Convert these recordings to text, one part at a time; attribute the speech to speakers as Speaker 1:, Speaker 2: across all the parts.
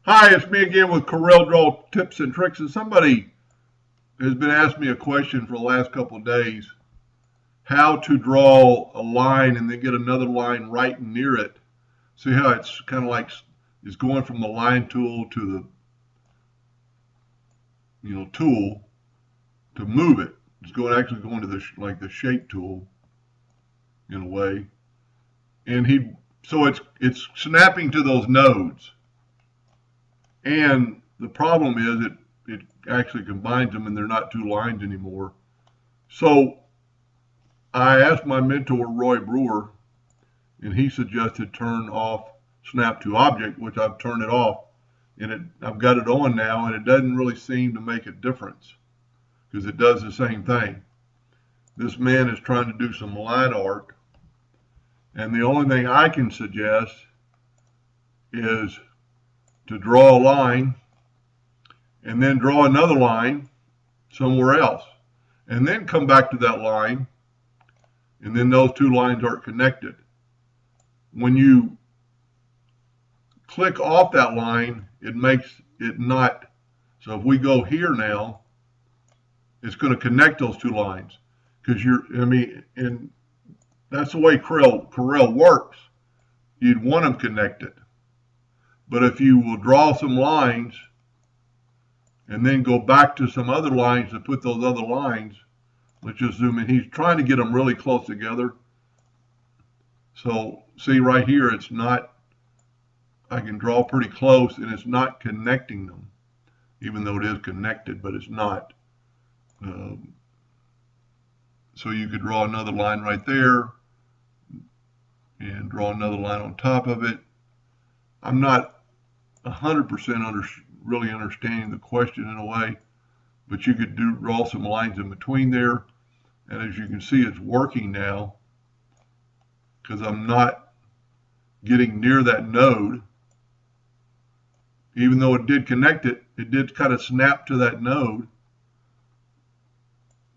Speaker 1: Hi, it's me again with Corel Draw Tips and Tricks. And somebody has been asking me a question for the last couple of days, how to draw a line and then get another line right near it. See how it's kind of like it's going from the line tool to the tool to move it. It's actually going to the shape tool in a way. And so it's snapping to those nodes. And the problem is it actually combines them and they're not two lines anymore. So I asked my mentor, Roy Brewer, and he suggested turn off snap to object, which I've turned it off. And I've got it on now, and it doesn't really seem to make a difference because it does the same thing. This man is trying to do some line art, and the only thing I can suggest is to draw a line and then draw another line somewhere else and then come back to that line, and then those two lines aren't connected. When you click off that line, it makes it not. So if we go here now, it's going to connect those two lines because and that's the way Corel works. You'd want them connected. But if you will draw some lines and then go back to some other lines to put those other lines, let's just zoom in. He's trying to get them really close together. So see right here, it's not, I can draw pretty close and it's not connecting them, even though it is connected, but it's not. So you could draw another line right there and draw another line on top of it. I'm not 100% really understanding the question in a way, but you could draw some lines in between there. And as you can see, it's working now because I'm not getting near that node. Even though it did connect it, it did kind of snap to that node,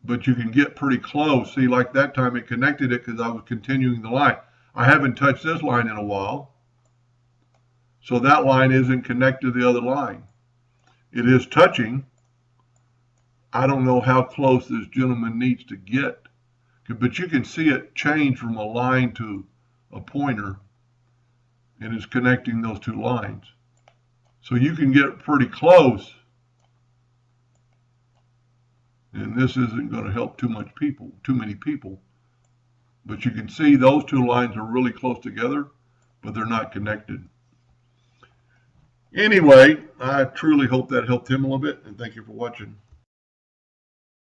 Speaker 1: but you can get pretty close. See, like that time it connected it because I was continuing the line. I haven't touched this line in a while. So that line isn't connected to the other line. It is touching. I don't know how close this gentleman needs to get, but you can see it change from a line to a pointer, and it's connecting those two lines. So you can get pretty close, and this isn't going to help too many people. But you can see those two lines are really close together, but they're not connected. Anyway, I truly hope that helped him a little bit, and thank you for watching.